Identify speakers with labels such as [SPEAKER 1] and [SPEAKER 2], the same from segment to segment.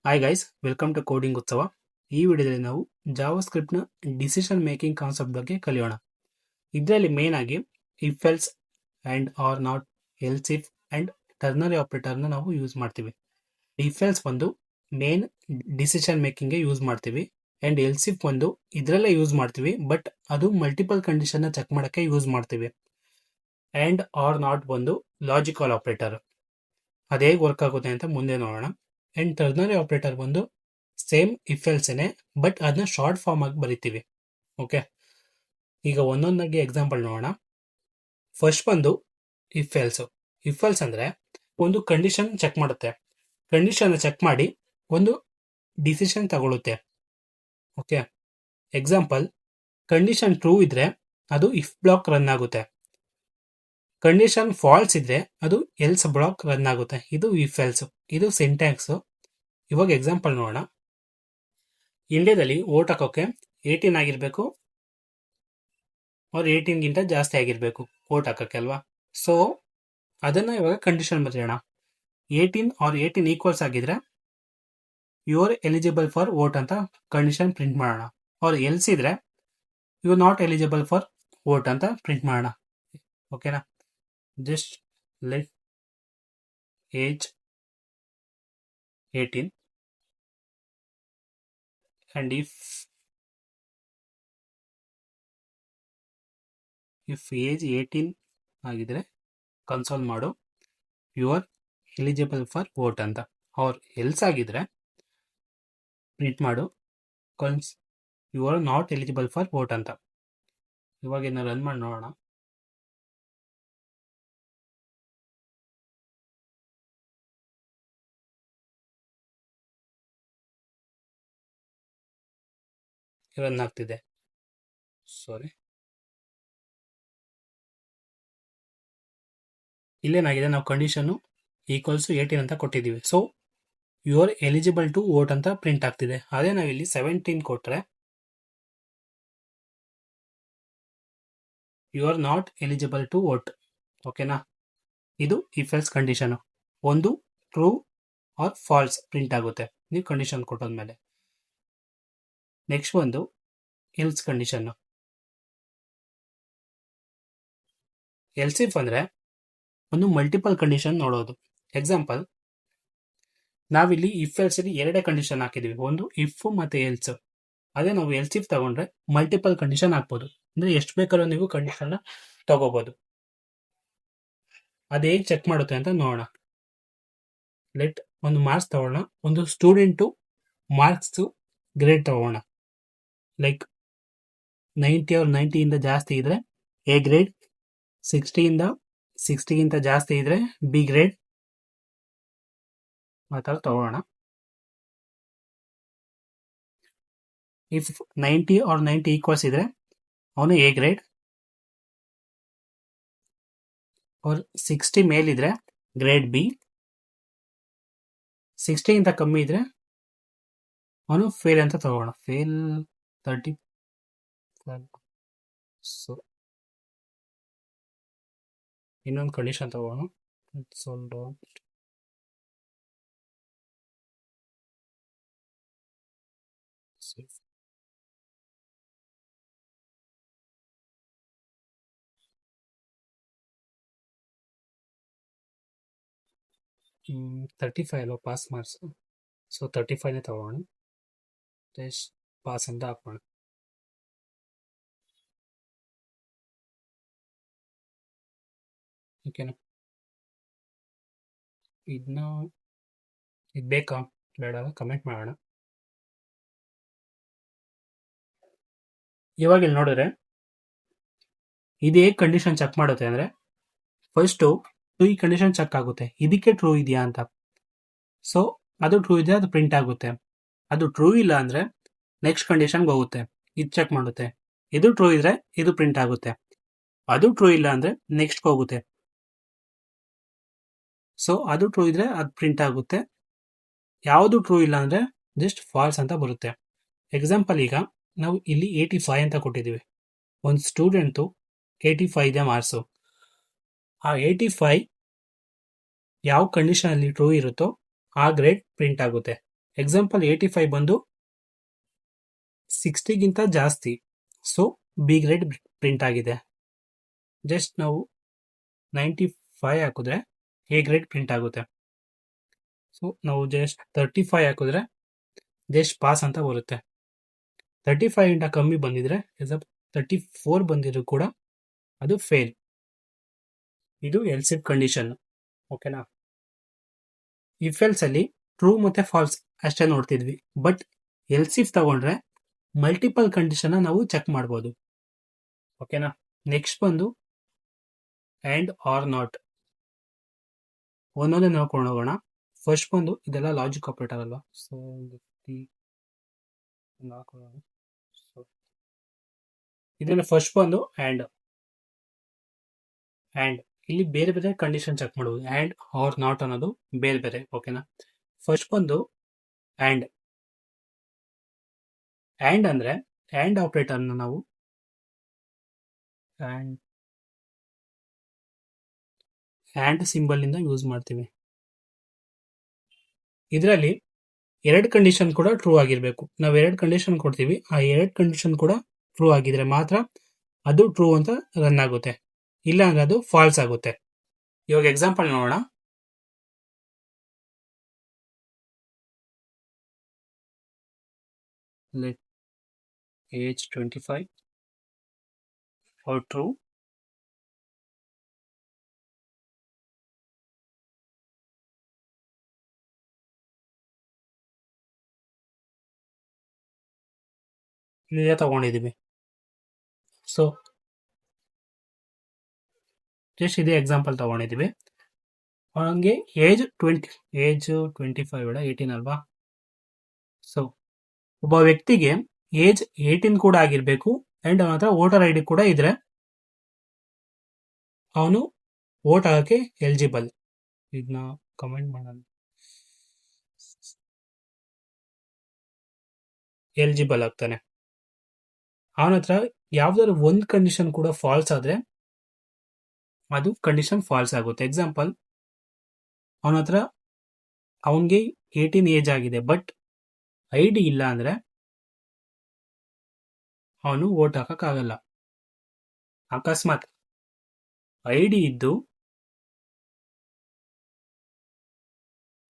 [SPEAKER 1] Hi guys, welcome to coding Utsav. ಈ ವಿಡಿಯೋದಲ್ಲಿ ನಾವು ಜಾವಾ ಸ್ಕ್ರಿಪ್ಟ್ನ ಡಿಸಿಷನ್ ಮೇಕಿಂಗ್ ಕಾನ್ಸೆಪ್ಟ್ ಬಗ್ಗೆ ಕಲಿಯೋಣ. ಇದರಲ್ಲಿ ಮೇನ್ ಆಗಿ if else and or not, else if and ternary ಆಪರೇಟರ್ನ ನಾವು ಯೂಸ್ ಮಾಡ್ತೀವಿ. ಇಫ್ ಎಲ್ಸ್ ಒಂದು ಮೇನ್ ಡಿಸಿಷನ್ ಮೇಕಿಂಗ್ಗೆ ಯೂಸ್ ಮಾಡ್ತೀವಿ ಆ್ಯಂಡ್ ಎಲ್ಸ್ ಇಫ್ ಒಂದು ಇದರಲ್ಲೇ ಯೂಸ್ ಮಾಡ್ತೀವಿ, ಬಟ್ ಅದು ಮಲ್ಟಿಪಲ್ ಕಂಡೀಷನ್ನ ಚೆಕ್ ಮಾಡೋಕ್ಕೆ ಯೂಸ್ ಮಾಡ್ತೀವಿ. ಆ್ಯಂಡ್ ಆರ್ ನಾಟ್ ಒಂದು ಲಾಜಿಕಲ್ ಆಪರೇಟರ್. ಅದು ಹೇಗೆ ವರ್ಕ್ ಆಗುತ್ತೆ ಅಂತ ಮುಂದೆ ನೋಡೋಣ. ಆ್ಯಂಡ್ ಟರ್ನರಿ ಆಪರೇಟರ್ ಬಂದು ಸೇಮ್ ಇಫ್ ಎಲ್ಸೇನೆ, ಬಟ್ ಅದನ್ನ ಶಾರ್ಟ್ ಫಾರ್ಮ್ ಆಗಿ ಬರಿತೀವಿ. ಓಕೆ, ಈಗ ಒಂದೊಂದಾಗಿ ಎಕ್ಸಾಂಪಲ್ ನೋಡೋಣ. ಫಸ್ಟ್ ಬಂದು ಇಫ್ ಎಲ್ಸ್. ಇಫ್ ಎಲ್ಸ್ ಅಂದರೆ ಒಂದು ಕಂಡೀಷನ್ ಚೆಕ್ ಮಾಡುತ್ತೆ. ಕಂಡೀಷನ್ ಚೆಕ್ ಮಾಡಿ ಒಂದು ಡಿಸಿಷನ್ ತಗೊಳುತ್ತೆ. ಓಕೆ, ಎಕ್ಸಾಂಪಲ್, ಕಂಡೀಷನ್ ಟ್ರೂ ಇದ್ರೆ ಅದು ಇಫ್ ಬ್ಲಾಕ್ ರನ್ ಆಗುತ್ತೆ. ಕಂಡೀಷನ್ ಫಾಲ್ಸ್ ಇದ್ರೆ ಅದು ಎಲ್ಸ್ ಬ್ಲಾಕ್ ರನ್ ಆಗುತ್ತೆ. ಇದು ಇಫ್ ಎಲ್ಸ್, ಇದು ಸಿಂಟ್ಯಾಕ್ಸ್. ಇವಾಗ ಎಕ್ಸಾಂಪಲ್ ನೋಡೋಣ. ಇಂಡಿಯಾದಲ್ಲಿ ವೋಟ್ ಹಾಕೋಕೆ 18 ಆಗಿರಬೇಕು ಅವ್ರು 18ಗಿಂತ ಜಾಸ್ತಿ ಆಗಿರಬೇಕು ವೋಟ್ ಹಾಕೋಕ್ಕೆ ಅಲ್ವಾ. ಸೊ ಅದನ್ನು ಇವಾಗ ಕಂಡೀಷನ್ ಬರೆಯೋಣ. 18 ಆರ್ 18 ಈಕ್ವಲ್ಸ್ ಆಗಿದ್ರೆ you are eligible for vote ಅಂತ ಕಂಡೀಷನ್ ಪ್ರಿಂಟ್ ಮಾಡೋಣ. ಅವ್ರು ಎಲ್ಸ್ ಇದ್ರೆ you not eligible for vote ಅಂತ ಪ್ರಿಂಟ್ ಮಾಡೋಣ. ಓಕೆನಾ? Just let age 18 and if age 18 ಆಗಿದ್ರೆ ಕನ್ಸೋಲ್ ಮಾಡು you are eligible for vote ಅಂತ. ಅವ್ರು ಎಲ್ಸ್ ಆಗಿದ್ರೆ ಪ್ರಿಂಟ್ ಮಾಡು you are not eligible for vote ಅಂತ. ಇವಾಗ ಇದನ್ನ ರನ್ ಮಾಡಿ ನೋಡೋಣ. ರನ್ ಆಗ್ತಿದೆ. ಸಾರಿ, ಇಲ್ಲೇನಾಗಿದೆ, ನಾವು ಕಂಡೀಷನ್ನು ಈಕ್ವಲ್ಸು 18 ಅಂತ ಕೊಟ್ಟಿದ್ದೀವಿ. So you are eligible to vote ಅಂತ ಪ್ರಿಂಟ್ ಆಗ್ತಿದೆ. ಅದೇ ನಾವಿಲ್ಲಿ 17 ಕೊಟ್ಟರೆ you are not eligible to vote. ಓಕೆನಾ? ಇದು ಇಫ್ ಎಲ್ಸ್ ಕಂಡೀಷನು. ಒಂದು ಟ್ರೂ ಆರ್ ಫಾಲ್ಸ್ ಪ್ರಿಂಟ್ ಆಗುತ್ತೆ ನೀವು ಕಂಡೀಷನ್ ಕೊಟ್ಟೋದ್ಮೇಲೆ. ನೆಕ್ಸ್ಟ್ ಒಂದು ಎಲ್ಸ್ ಕಂಡೀಷನ್ನು. ಎಲ್ಸ್ ಇಫ್ ಅಂದರೆ ಒಂದು ಮಲ್ಟಿಪಲ್ ಕಂಡೀಷನ್ ನೋಡೋದು. ಎಕ್ಸಾಂಪಲ್, ನಾವಿಲ್ಲಿ ಇಫ್ ಎಲ್ಸ್ ಅಲ್ಲಿ ಎರಡೇ ಕಂಡೀಷನ್ ಹಾಕಿದ್ವಿ, ಒಂದು ಇಫ್ ಮತ್ತೆ ಎಲ್ಸ್. ಅದೇ ನಾವು ಎಲ್ಸ್ ಇಫ್ ತಗೊಂಡ್ರೆ ಮಲ್ಟಿಪಲ್ ಕಂಡೀಷನ್ ಹಾಕ್ಬೋದು. ಅಂದ್ರೆ ಎಷ್ಟು ಬೇಕಾದ್ರೂ ನೀವು ಕಂಡೀಷನ್ ತಗೋಬಹುದು. ಅದು ಹೇಗೆ ಚೆಕ್ ಮಾಡುತ್ತೆ ಅಂತ ನೋಡೋಣ. ಲೆಟ್ ಒಂದು ಮಾರ್ಕ್ಸ್ ತಗೋಣ. ಒಂದು ಸ್ಟೂಡೆಂಟು ಮಾರ್ಕ್ಸ್ ಗ್ರೇಡ್ ತಗೋಣ. ಲೈಕ್ 90 or 90ಯಿಂದ ಜಾಸ್ತಿ ಇದ್ರೆ ಎ ಗ್ರೇಡ್, 60ಯಿಂದ 60ಗಿಂತ ಜಾಸ್ತಿ ಇದ್ರೆ ಬಿ ಗ್ರೇಡ್, ಆ ಥರ ತಗೋಣ. ಇಫ್ 90 or 90 ಈಕ್ವಲ್ಸ್ ಇದ್ರೆ ಅವನು ಎ ಗ್ರೇಡ್, ಅವ್ರ 60 ಮೇಲಿದ್ರೆ ಗ್ರೇಡ್ ಬಿ, 60ಗಿಂತ ಕಮ್ಮಿ ಇದ್ರೆ ಅವನು ಫೇಲ್ ಅಂತ ತಗೋಣ. ಫೇಲ್ 30. ಸೊ ಇನ್ನೊಂದು ಕಂಡೀಷನ್ ತಗೋಣ. ಸೋಲ್ಡ್ 35 ಅಲ್ವಾ ಪಾಸ್ ಮಾರ್ಕ್ಸ್. ಸೊ 35ನೇ ತಗೋಣ. ಜಸ್ಟ್ ಪಾಸ್ ಅಂತ ಹಾಕೋಣ. ಓಕೆನಾ? ಇದನ್ನ ಇದು ಬೇಕಾ ಬೇಡ ಕಮೆಂಟ್ ಮಾಡೋಣ. ಇವಾಗ ಇಲ್ಲಿ ನೋಡಿದ್ರೆ ಇದು ಹೇಗೆ ಕಂಡೀಷನ್ ಚೆಕ್ ಮಾಡುತ್ತೆ ಅಂದರೆ, ಫಸ್ಟು ಈ ಕಂಡೀಷನ್ ಚೆಕ್ ಆಗುತ್ತೆ ಇದಕ್ಕೆ ಟ್ರೂ ಇದೆಯಾ ಅಂತ. ಸೊ ಅದು ಟ್ರೂ ಇದೆ, ಅದು ಪ್ರಿಂಟ್ ಆಗುತ್ತೆ. ಅದು ಟ್ರೂ ಇಲ್ಲ ಅಂದರೆ ನೆಕ್ಸ್ಟ್ ಕಂಡೀಷನ್ಗೆ ಹೋಗುತ್ತೆ, ಇದು ಚೆಕ್ ಮಾಡುತ್ತೆ. ಇದು ಟ್ರೂ ಇದ್ರೆ ಇದು ಪ್ರಿಂಟ್ ಆಗುತ್ತೆ. ಅದು ಟ್ರೂ ಇಲ್ಲ ಅಂದರೆ ನೆಕ್ಸ್ಟ್ಗೆ ಹೋಗುತ್ತೆ. ಸೊ ಅದು ಟ್ರೂ ಇದ್ರೆ ಅದು ಪ್ರಿಂಟ್ ಆಗುತ್ತೆ. ಯಾವುದು ಟ್ರೂ ಇಲ್ಲ ಅಂದರೆ ಜಸ್ಟ್ ಫಾಲ್ಸ್ ಅಂತ ಬರುತ್ತೆ. ಎಕ್ಸಾಂಪಲ್, ಈಗ ನಾವು ಇಲ್ಲಿ 85 ಅಂತ ಕೊಟ್ಟಿದ್ದೀವಿ. ಒಂದು ಸ್ಟೂಡೆಂಟು 85 ಇದೆ ಮಾರ್ಕ್ಸು. ಆ 85 ಯಾವ ಕಂಡೀಷನಲ್ಲಿ ಟ್ರೂ ಇರುತ್ತೋ ಆ ಗ್ರೇಡ್ ಪ್ರಿಂಟ್ ಆಗುತ್ತೆ. ಎಕ್ಸಾಂಪಲ್ 85 ಬಂದು 60ಗಿಂತ ಜಾಸ್ತಿ, ಸೊ ಬಿ ಗ್ರೇಡ್ ಪ್ರಿಂಟ್ ಆಗಿದೆ. ಜಸ್ಟ್ ನಾವು 95 ಹಾಕಿದ್ರೆ ಎ ಗ್ರೇಡ್ ಪ್ರಿಂಟ್ ಆಗುತ್ತೆ. ಸೊ ನಾವು ಜಸ್ಟ್ 35 ಹಾಕಿದ್ರೆ ಜಸ್ಟ್ ಪಾಸ್ ಅಂತ ಬರುತ್ತೆ. 35 ಇಂದ ಕಮ್ಮಿ ಬಂದಿದ್ರೆ 34 ಬಂದಿದ್ರು ಕೂಡ ಅದು ಫೇಲ್. ಇದು ಎಲ್ಸ್ ಇಫ್ ಕಂಡೀಷನ್. ಓಕೆನಾ. ಇಫ್ ಎಲ್ಸ್ ಅಲ್ಲಿ ಟ್ರೂ ಮತ್ತೆ ಫಾಲ್ಸ್ ಅಷ್ಟೇ ನೋಡ್ತಿದ್ವಿ. ಬಟ್ ಎಲ್ಸ್ ಇಫ್ ತಗೊಂಡ್ರೆ ಮಲ್ಟಿಪಲ್ ಕಂಡೀಷನ್ ನಾವು ಚೆಕ್ ಮಾಡ್ಬೋದು. ಓಕೆನಾ. ನೆಕ್ಸ್ಟ್ ಬಂದು ಆ್ಯಂಡ್ ಆರ್ ನಾಟ್. ಒಂದೊಂದೇ ನೋಡ್ಕೊಂಡು ಹೋಗೋಣ. ಫಸ್ಟ್ ಬಂದು ಇದೆಲ್ಲ ಲಾಜಿಕ್ ಆಪರೇಟರ್ ಅಲ್ವಾ. ಸೊ ಇದನ್ನ ಫಸ್ಟ್ ಬಂದು ಆ್ಯಂಡ್ ಇಲ್ಲಿ ಬೇರೆ ಬೇರೆ ಕಂಡೀಷನ್ ಚೆಕ್ ಮಾಡುವುದು. ಆ್ಯಂಡ್ ಆರ್ ನಾಟ್ ಅನ್ನೋದು ಬೇರೆ ಬೇರೆ. ಓಕೆನಾ. ಫಸ್ಟ್ ಬಂದು ಆ್ಯಂಡ್ ಅಂದ್ರೆ ಆ್ಯಂಡ್ ಆಪರೇಟರ್ನ ನಾವು ಆ್ಯಂಡ್ ಸಿಂಬಲ್ ಇಂದ ಯೂಸ್ ಮಾಡ್ತೀವಿ. ಇದರಲ್ಲಿ 2 ಕಂಡೀಷನ್ ಕೂಡ ಟ್ರೂ ಆಗಿರ್ಬೇಕು. ನಾವು 2 ಕಂಡೀಷನ್ ಕೊಡ್ತೀವಿ, ಆ 2 ಕಂಡೀಷನ್ ಕೂಡ ಟ್ರೂ ಆಗಿದ್ರೆ ಮಾತ್ರ ಅದು ಟ್ರೂ ಅಂತ ರನ್ ಆಗುತ್ತೆ, ಇಲ್ಲ ಅಂದ್ರೆ ಅದು ಫಾಲ್ಸ್ ಆಗುತ್ತೆ. ಇವಾಗ ಎಕ್ಸಾಂಪಲ್ ನೋಡೋಣ. Let age 25 or true. ಇಲ್ಲೇ ತಗೊಂಡಿದ್ದೀವಿ. ಸೊ ಜಸ್ಟ್ ಇದೇ ಎಕ್ಸಾಂಪಲ್ ತಗೊಂಡಿದ್ದೀವಿ. ಅವನಿಗೆ ಏಜ್ 25 ಬೇಡ 18 ಅಲ್ವಾ. ಸೊ ಒಬ್ಬ ವ್ಯಕ್ತಿಗೆ ಏಜ್ 18 ಕೂಡ ಆಗಿರ್ಬೇಕು ಅಂಡ್ ಅವನ ಹತ್ರ ವೋಟರ್ ಐ ಡಿ ಕೂಡ ಇದ್ರೆ ಅವನು ವೋಟ್ ಆಗಕ್ಕೆ ಎಲಿಜಿಬಲ್. ಇದನ್ನ ಕಮೆಂಟ್ ಮಾಡೋಣ. ಎಲಿಜಿಬಲ್ ಆಗ್ತಾನೆ. ಅವನ ಹತ್ರ ಯಾವ್ದಾದ್ರು ಒಂದು ಕಂಡೀಷನ್ ಕೂಡ ಫಾಲ್ಸ್ ಆದ್ರೆ ಅದು ಕಂಡೀಷನ್ ಫಾಲ್ಸ್ ಆಗುತ್ತೆ. ಎಕ್ಸಾಂಪಲ್, ಅವನ ಹತ್ರ ಅವನಿಗೆ 18 ಏಜ್ ಆಗಿದೆ ಬಟ್ ಐ ಡಿ ಇಲ್ಲ ಅಂದ್ರೆ ಅವನು ವೋಟ್ ಹಾಕಕ್ಕಾಗಲ್ಲ. ಅಕಸ್ಮಾತ್ ಐ ಡಿ ಇದ್ದು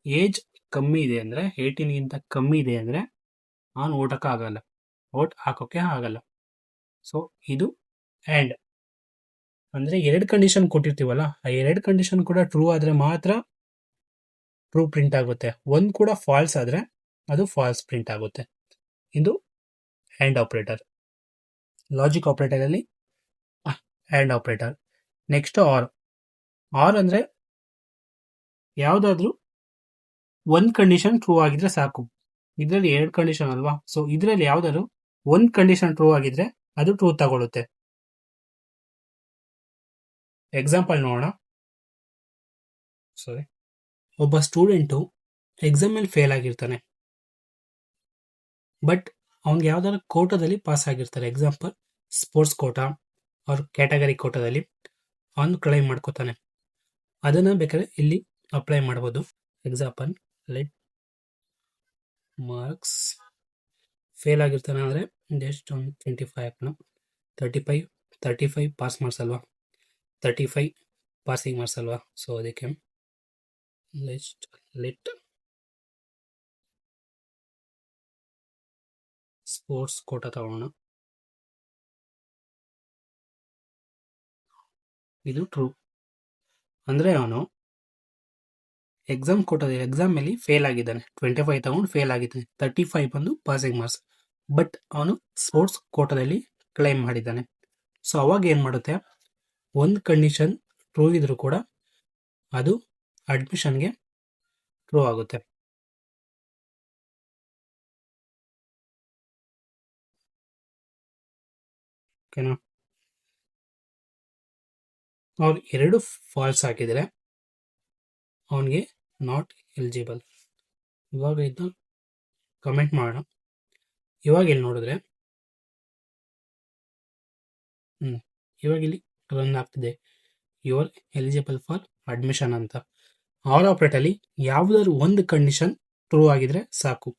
[SPEAKER 1] ಏಜ್ ಕಮ್ಮಿ ಇದೆ ಅಂದ್ರೆ 18ಗಿಂತ ಕಮ್ಮಿ ಇದೆ ಅಂದ್ರೆ ಅವನು ವೋಟ್ ಹಾಕೋಕೆ ಆಗಲ್ಲ. ಸೊ ಇದು ಆ್ಯಂಡ್ ಅಂದ್ರೆ 2 ಕಂಡೀಷನ್ ಕೊಟ್ಟಿರ್ತೀವಲ್ಲ, ಆ 2 ಕಂಡೀಷನ್ ಕೂಡ ಟ್ರೂ ಆದ್ರೆ ಮಾತ್ರ ಟ್ರೂ ಪ್ರಿಂಟ್ ಆಗುತ್ತೆ. ಒಂದು ಕೂಡ ಫಾಲ್ಸ್ ಆದ್ರೆ ಅದು ಫಾಲ್ಸ್ ಪ್ರಿಂಟ್ ಆಗುತ್ತೆ. ಇದು ಆ್ಯಂಡ್ ಆಪರೇಟರ್. ಲಾಜಿಕ್ ಆಪರೇಟರ್ ಅಲ್ಲಿ ಆ್ಯಂಡ್ ಆಪರೇಟರ್. ನೆಕ್ಸ್ಟ್ ಆರ್ ಅಂದ್ರೆ ಯಾವ್ದಾದ್ರು ಒಂದು ಕಂಡೀಷನ್ ಟ್ರೂ ಆಗಿದ್ರೆ ಸಾಕು. ಇದರಲ್ಲಿ 2 ಕಂಡೀಷನ್ ಅಲ್ವಾ. ಸೊ ಇದರಲ್ಲಿ ಯಾವ್ದಾದ್ರು ಒಂದು ಕಂಡೀಷನ್ ಟ್ರೂ ಆಗಿದ್ರೆ ಅದು ಟ್ರೂ ತಗೊಳುತ್ತೆ. ಎಕ್ಸಾಂಪಲ್ ನೋಡೋಣ. ಒಬ್ಬ ಸ್ಟೂಡೆಂಟು ಎಕ್ಸಾಮ್ ಅಲ್ಲಿ ಫೇಲ್ ಆಗಿರ್ತಾನೆ ಬಟ್ ಅವ್ನಿಗೆ ಯಾವ್ದಾದ್ರು ಕೋಟಾದಲ್ಲಿ ಪಾಸ್ ಆಗಿರ್ತಾರೆ. ಎಕ್ಸಾಂಪಲ್ ಸ್ಪೋರ್ಟ್ಸ್ ಕೋಟಾ ಅವ್ರ ಕ್ಯಾಟಗರಿ ಕೋಟಾದಲ್ಲಿ ಅವನು ಕ್ಲೈಮ್ ಮಾಡ್ಕೋತಾನೆ. ಅದನ್ನ ಬೇಕಾದ್ರೆ ಇಲ್ಲಿ ಅಪ್ಲೈ ಮಾಡ್ಬೋದು. ಎಕ್ಸಾಂಪಲ್, ಲೆಟ್ ಮಾರ್ಕ್ಸ್ ಫೇಲ್ ಆಗಿರ್ತಾನೆ ಅಂದರೆ ಜಸ್ಟ್ ಒಂದು 25 ಹಾಕೋಣ. 35 ಪಾಸ್ ಮಾರ್ಕ್ಸ್ ಅಲ್ವಾ, 35 ಪಾಸಿಂಗ್ ಮಾರ್ಕ್ಸ್ ಅಲ್ವಾ. ಸೊ ಅದಕ್ಕೆ ಲೆಟ್ ಸ್ಪೋರ್ಟ್ಸ್ ಕೋಟಾ ತಗೋಣ. ಇದು ಟ್ರೂ ಅಂದ್ರೆ ಅವನು ಎಕ್ಸಾಮ್ ಕೋಟಾದಲ್ಲಿ ಎಕ್ಸಾಮ್ ಅಲ್ಲಿ ಫೇಲ್ ಆಗಿದ್ದಾನೆ. 25 ತಗೊಂಡು ಫೇಲ್ ಆಗಿದ್ದಾನೆ. 35 ಬಂದು ಪಾಸಿಂಗ್ ಮಾರ್ಕ್ಸ್. ಬಟ್ ಅವನು ಸ್ಪೋರ್ಟ್ಸ್ ಕೋಟಾದಲ್ಲಿ ಕ್ಲೈಮ್ ಮಾಡಿದ್ದಾನೆ. ಸೊ ಅವಾಗ ಏನ್ ಮಾಡುತ್ತೆ, ಒಂದು ಕಂಡೀಷನ್ ಟ್ರೂ ಇದ್ರೂ ಕೂಡ ಅದು ಅಡ್ಮಿಷನ್ಗೆ ಟ್ರೂ ಆಗುತ್ತೆ. ಓಕೆನಾ. ಅವ್ರು 2 ಫಾಲ್ಸ್ ಹಾಕಿದರೆ ಅವನಿಗೆ ನಾಟ್ ಎಲಿಜಿಬಲ್. ಇವಾಗ ಇದನ್ನ ಕಮೆಂಟ್ ಮಾಡೋಣ. ಇವಾಗ ಇಲ್ಲಿ ನೋಡಿದ್ರೆ ಇವಾಗ ಇಲ್ಲಿ ರನ್ ಆಗ್ತಿದೆ you are eligible for admission ಅಂತ. ಆರ್ ಆಪರೇಟರ್ ಅಲ್ಲಿ ಯಾವ್ದಾದ್ರು ಒಂದು ಕಂಡೀಷನ್ ಟ್ರೂ ಆಗಿದ್ರೆ ಸಾಕು.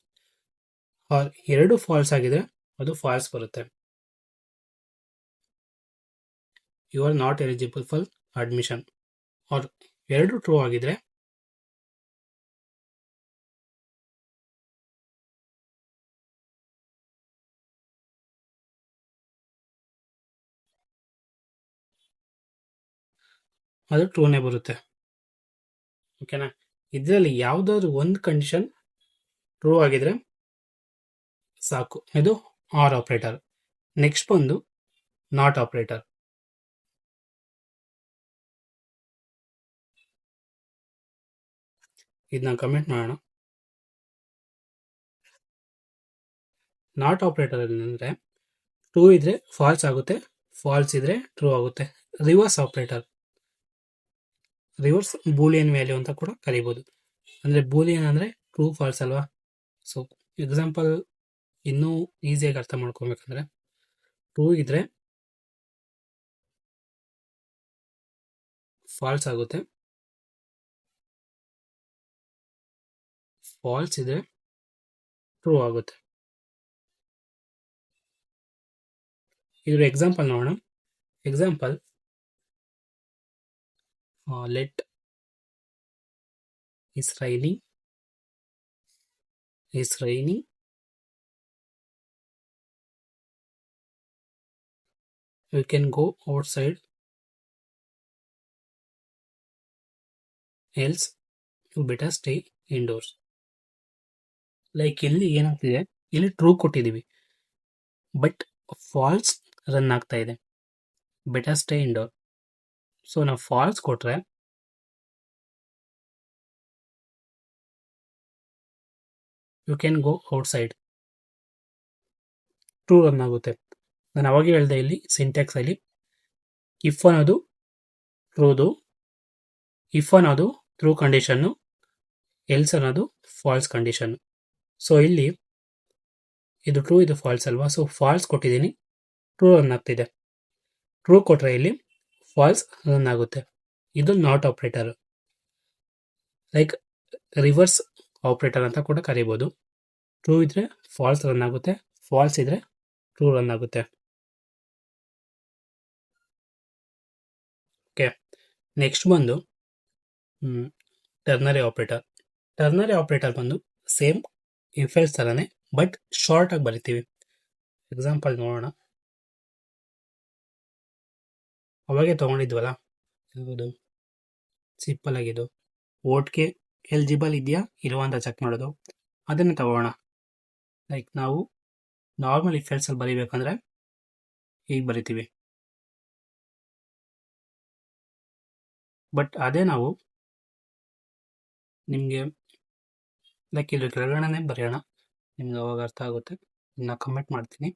[SPEAKER 1] ಆರ್ ಎರಡು ಫಾಲ್ಸ್ ಆಗಿದ್ರೆ ಅದು ಫಾಲ್ಸ್ ಬರುತ್ತೆ. You are not eligible for admission. Or ಎರಡು ಟ್ರೂ ಆಗಿದ್ರೆ ಅದು ಟ್ರೂನೇ ಬರುತ್ತೆ. ಓಕೆನಾ? ಇದರಲ್ಲಿ ಯಾವುದಾದ್ರು ಒಂದು ಕಂಡೀಷನ್ ಟ್ರೂ ಆಗಿದ್ರೆ ಸಾಕು, ಇದು ಆರ್ ಆಪರೇಟರ್. ನೆಕ್ಸ್ಟ್ ಬಂದು ನಾಟ್ ಆಪರೇಟರ್. ಇದನ್ನ ಕಮೆಂಟ್ ಮಾಡೋಣ. ನಾಟ್ ಆಪರೇಟರ್ ಅಂದರೆ ಟ್ರೂ ಇದ್ರೆ ಫಾಲ್ಸ್ ಆಗುತ್ತೆ, ಫಾಲ್ಸ್ ಇದ್ರೆ ಟ್ರೂ ಆಗುತ್ತೆ. Reverse operator, reverse boolean value ಅಂತ ಕೂಡ ಕರಿಬೋದು. ಅಂದರೆ ಬೂಲಿಯನ್ ಅಂದರೆ ಟ್ರೂ ಫಾಲ್ಸ್ ಅಲ್ವಾ. ಸೊ ಎಕ್ಸಾಂಪಲ್ ಇನ್ನೂ ಈಸಿಯಾಗಿ ಅರ್ಥ ಮಾಡ್ಕೊಬೇಕಂದ್ರೆ, ಟ್ರೂ ಇದ್ರೆ ಫಾಲ್ಸ್ ಆಗುತ್ತೆ, ಫಾಲ್ಸ್ ಇದ್ರೆ ಟ್ರೂ ಆಗುತ್ತೆ. ಇದ್ರ ಎಕ್ಸಾಂಪಲ್ ನೋಡೋಣ. Example, let is raining you can go outside, else you better stay indoors. Like ಇಲ್ಲಿ ಏನಾಗ್ತಿದೆ, ಇಲ್ಲಿ ಟ್ರೂ ಕೊಟ್ಟಿದ್ದೀವಿ ಬಟ್ ಫಾಲ್ಸ್ ರನ್ ಆಗ್ತಾ ಇದೆ, ಬೆಟರ್ ಸ್ಟೇ ಇಂಡೋರ್. ಸೊ ನಾವು ಫಾಲ್ಸ್ ಕೊಟ್ರೆ you can go outside, true run ಆಗುತ್ತೆ. ನಾನು ಅವಾಗ ಹೇಳಿದೆ ಇಲ್ಲಿ ಸಿಂಟ್ಯಾಕ್ಸ್ ಅಲ್ಲಿ ಇಫ್ ಅನ್ನೋದು ಟ್ರೂದು, ಇಫ್ ಅನ್ನೋದು ಟ್ರೂ ಕಂಡೀಷನ್ನು, ಎಲ್ಸ್ ಅನ್ನೋದು ಫಾಲ್ಸ್ ಕಂಡೀಷನ್. ಸೊ ಇಲ್ಲಿ ಇದು ಟ್ರೂ, ಇದು ಫಾಲ್ಸ್ ಅಲ್ವಾ. ಸೊ ಫಾಲ್ಸ್ ಕೊಟ್ಟಿದ್ದೀನಿ, ಟ್ರೂ ರನ್ ಆಗ್ತಿದೆ. ಟ್ರೂ ಕೊಟ್ರೆ ಇಲ್ಲಿ ಫಾಲ್ಸ್ ರನ್ ಆಗುತ್ತೆ. ಇದು not operator, like reverse operator ಅಂತ ಕೂಡ ಕರಿಬೋದು. ಟ್ರೂ ಇದ್ರೆ ಫಾಲ್ಸ್ ರನ್ ಆಗುತ್ತೆ, ಫಾಲ್ಸ್ ಇದ್ರೆ ಟ್ರೂ ರನ್ ಆಗುತ್ತೆ. ಓಕೆ, ನೆಕ್ಸ್ಟ್ ಬಂದು ಟರ್ನರಿ ಆಪರೇಟರ್. ಟರ್ನರಿ ಆಪರೇಟರ್ ಬಂದು ಸೇಮ್ ಇಫ್ ಎಲ್ಸ್ ಥರನೇ ಬಟ್ ಶಾರ್ಟ್ ಆಗಿ ಬರಿತೀವಿ. ಎಕ್ಸಾಂಪಲ್ ನೋಡೋಣ. ಅವಾಗೆ ತೊಗೊಂಡಿದ್ವಲ್ಲ, ಯಾವುದು ಸಿಂಪಲ್ ಆಗಿದ್ದು, ಓಟ್ಗೆ ಎಲಿಜಿಬಲ್ ಇದೆಯಾ ಇಲ್ವಾ ಅಂತ ಚೆಕ್ ಮಾಡೋದು, ಅದನ್ನೇ ತಗೋಣ. ಲೈಕ್ ನಾವು ನಾರ್ಮಲ್ ಇಫ್ ಎಲ್ಸ್ ಅಲ್ಲಿ ಬರಿಬೇಕಂದ್ರೆ ಹೀಗೆ ಬರಿತೀವಿ, ಬಟ್ ಅದೇ ನಾವು ನಿಮಗೆ ಲೈಕ್ ಇದ್ರ ಕೆಳಗಡೆನೆ ಬರೆಯೋಣ, ನಿಮ್ಗೆ ಅವಾಗ ಅರ್ಥ ಆಗುತ್ತೆ. ನಾನು ಕಮೆಂಟ್ ಮಾಡ್ತೀನಿ.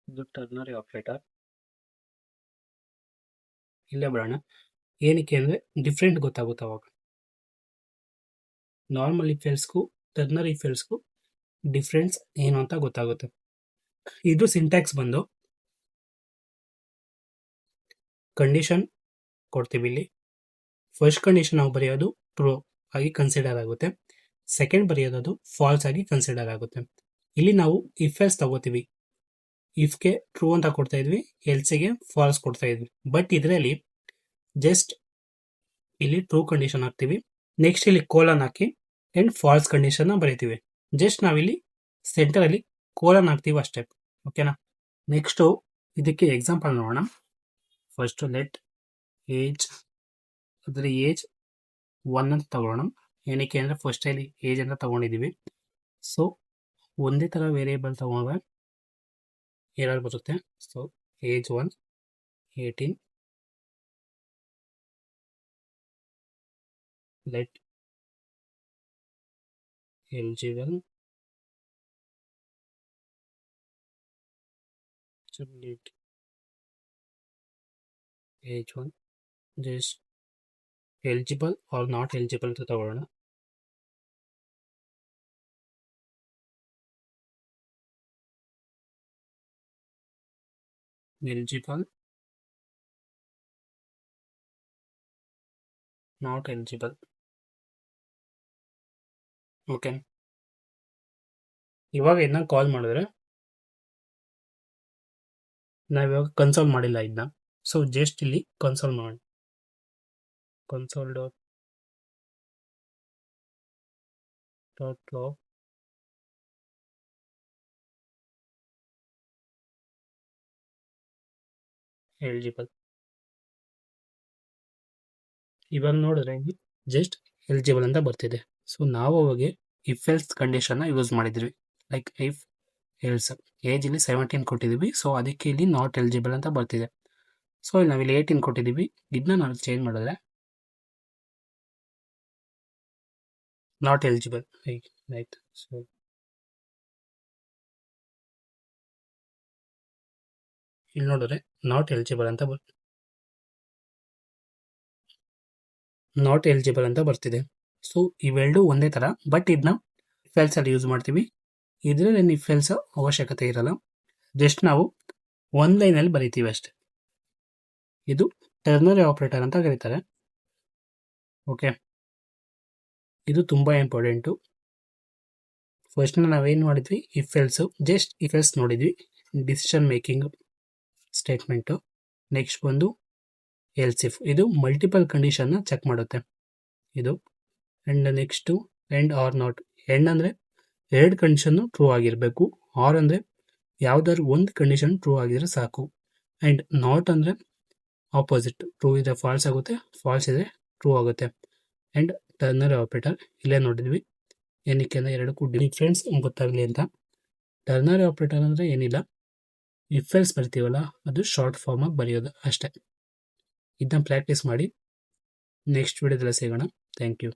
[SPEAKER 1] ಇದು ಟರ್ನರಿ ಆಪರೇಟರ್, ಇಲ್ಲೇ ಬರೋಣ. ಏನಕ್ಕೆ ಅಂದರೆ ಡಿಫ್ರೆಂಟ್ ಗೊತ್ತಾಗುತ್ತೆ ಅವಾಗ. ನಾರ್ಮಲ್ ಇಫ್ ಎಲ್ಸ್ಗೂ ಟರ್ನರಿ ಇಫ್ ಎಲ್ಸ್ಗೂ ಡಿಫ್ರೆನ್ಸ್ ಏನು ಅಂತ ಗೊತ್ತಾಗುತ್ತೆ. ಇದು ಸಿಂಟ್ಯಾಕ್ಸ್ ಬಂದು ಕಂಡೀಷನ್ ಕೊಡ್ತೀವಿ. ಇಲ್ಲಿ ಫಸ್ಟ್ ಕಂಡೀಷನ್ ನಾವು ಬರೆಯೋದು ಟ್ರೂ ಆಗಿ ಕನ್ಸಿಡರ್ ಆಗುತ್ತೆ, ಸೆಕೆಂಡ್ ಬರೆಯೋದು ಅದು ಫಾಲ್ಸ್ ಆಗಿ ಕನ್ಸಿಡರ್ ಆಗುತ್ತೆ. ಇಲ್ಲಿ ನಾವು ಇಫ್ ಎಲ್ಸ್ ತಗೋತೀವಿ, ಇಫ್ಗೆ ಟ್ರೂ ಅಂತ ಕೊಡ್ತಾ ಇದ್ವಿ, ಎಲ್ಸಿಗೆ ಫಾಲ್ಸ್ ಕೊಡ್ತಾ ಇದ್ವಿ. ಬಟ್ ಇದರಲ್ಲಿ ಜಸ್ಟ್ ಇಲ್ಲಿ ಟ್ರೂ ಕಂಡೀಷನ್ ಹಾಕ್ತೀವಿ, ನೆಕ್ಸ್ಟ್ ಇಲ್ಲಿ ಕೋಲನ್ ಹಾಕಿ ಅಂಡ್ ಫಾಲ್ಸ್ ಕಂಡೀಷನ್ ಬರೀತೀವಿ. ಜಸ್ಟ್ ನಾವಿಲ್ಲಿ ಸೆಂಟರ್ ಅಲ್ಲಿ ಕೋಲನ್ ಹಾಕ್ತೀವಿ ಅಷ್ಟೇ. ಓಕೆನಾ? ನೆಕ್ಸ್ಟ್ ಇದಕ್ಕೆ ಎಕ್ಸಾಂಪಲ್ ನೋಡೋಣ. ಫಸ್ಟ್ ಲೆಟ್ ಏಜ್, ಅದರ ಏಜ್ 1 ಅಂತ ತಗೊಳ್ಳೋಣ. ಏನಕ್ಕೆ ಅಂದರೆ ಫಸ್ಟ್ ಅಲ್ಲಿ ಏಜ್ ಅಂತ ತಗೊಂಡಿದ್ದೀವಿ. ಸೊ ಒಂದೇ ಥರ ವೇರಿಯೇಬಲ್ ತಗೊಂಡ್ರೆ ಎರರ್ ಬರುತ್ತೆ. So age 1 18, let eligible let age 1 just eligible or not eligible ಅಂತ ತಗೊಳ್ಳೋಣ. Eligible not eligible. ಓಕೆ, ಇವಾಗ ಇದನ್ನ ಕಾಲ್ ಮಾಡಿದ್ರೆ ನಾವಿವಾಗ ಕನ್ಸೋಲ್ ಮಾಡಿಲ್ಲ ಇದನ್ನ. ಸೊ ಜಸ್ಟ್ ಇಲ್ಲಿ ಕನ್ಸೋಲ್ ಮಾಡೋಣ. Console dot log eligible. ಇವಾಗ ನೋಡಿದ್ರೆ ಜಸ್ಟ್ ಎಲಿಜಿಬಲ್ ಅಂತ ಬರ್ತಿದೆ. ಸೊ ನಾವು ಅವಾಗ ಇಫ್ ಎಲ್ಸ್ ಕಂಡೀಷನ್ನ ಯೂಸ್ ಮಾಡಿದ್ವಿ. ಲೈಕ್ ಇಫ್ ಎಲ್ಸ್ ಏಜ್ ಇಲ್ಲಿ 17 ಕೊಟ್ಟಿದ್ದೀವಿ, ಸೊ ಅದಕ್ಕೆ ಇಲ್ಲಿ ನಾಟ್ ಎಲಿಜಿಬಲ್ ಅಂತ ಬರ್ತಿದೆ. ಸೊ ಇಲ್ಲಿ ನಾವಿಲ್ಲಿ 18 ಕೊಟ್ಟಿದ್ದೀವಿ, ಇದನ್ನ ನಾವು ಚೇಂಜ್ ಮಾಡಿದ್ರೆ ನಾಟ್ ಎಲಿಜಿಬಲ್ ಆಯ್ತು. ಸೊ ಇಲ್ಲಿ ನೋಡಿದ್ರೆ ನಾಟ್ ಎಲಿಜಿಬಲ್ ಅಂತ ನಾಟ್ ಎಲಿಜಿಬಲ್ ಅಂತ ಬರ್ತಿದೆ. ಸೊ ಇವೆರಡು ಒಂದೇ ಥರ, ಬಟ್ ಇದನ್ನ ಇಫ್ ಎಲ್ಸ್ ಅಲ್ಲಿ ಯೂಸ್ ಮಾಡ್ತೀವಿ. ಇದರಲ್ಲಿ ಇಫ್ ಎಲ್ಸ್ ಅವಶ್ಯಕತೆ ಇರಲ್ಲ, ಜಸ್ಟ್ ನಾವು ಒಂದು ಲೈನಲ್ಲಿ ಬರಿತೀವಿ ಅಷ್ಟೇ. ಇದು ಟರ್ನರಿ ಆಪರೇಟರ್ ಅಂತ ಕರೀತಾರೆ. ಓಕೆ, ಇದು ತುಂಬ ಇಂಪಾರ್ಟೆಂಟು. ಫಸ್ಟ್ ನಾವೇನು ಮಾಡಿದ್ವಿ, if else just if else ನೋಡಿದ್ವಿ, ಡಿಸಿಷನ್ ಮೇಕಿಂಗ್ ಸ್ಟೇಟ್ಮೆಂಟು. ನೆಕ್ಸ್ಟ್ ಬಂದು ಎಲ್ಸ್ ಇಫ್, ಇದು ಮಲ್ಟಿಪಲ್ ಕಂಡೀಷನ್ನ ಚೆಕ್ ಮಾಡುತ್ತೆ ಇದು. And next and or not. And ಅಂದರೆ 2 ಕಂಡೀಷನ್ನು ಟ್ರೂ ಆಗಿರಬೇಕು. ಆರ್ ಅಂದರೆ ಯಾವ್ದಾದ್ರು ಒಂದು ಕಂಡೀಷನ್ ಟ್ರೂ ಆಗಿದ್ರೆ ಸಾಕು. ಆ್ಯಂಡ್ ನಾಟ್ ಅಂದರೆ ಆಪೋಸಿಟ್, ಟ್ರೂ ಇದ್ರೆ ಫಾಲ್ಸ್ ಆಗುತ್ತೆ, ಫಾಲ್ಸ್ ಇದ್ರೆ ಟ್ರೂ ಆಗುತ್ತೆ. ಆ್ಯಂಡ್ ಟರ್ನರಿ ಆಪರೇಟರ್ ಇಲ್ಲೇ ನೋಡಿದ್ವಿ, ಏನಕ್ಕೆ ಅಂದರೆ ಎರಡಕ್ಕೂ ಡಿಫ್ರೆನ್ಸ್ ಗೊತ್ತಾಗಲಿ ಅಂತ. ಟರ್ನರಿ ಆಪರೇಟರ್ ಅಂದರೆ ಏನಿಲ್ಲ, ಇಫ್ ಎಲ್ಸ್ ಬರ್ತೀವಲ್ಲ ಅದು ಶಾರ್ಟ್ ಫಾರ್ಮಾಗಿ ಬರೆಯೋದು ಅಷ್ಟೇ. ಇದನ್ನ ಪ್ರಾಕ್ಟೀಸ್ ಮಾಡಿ. ನೆಕ್ಸ್ಟ್ ವಿಡಿಯೋದಲ್ಲಿ ಸಿಗೋಣ. Thank you.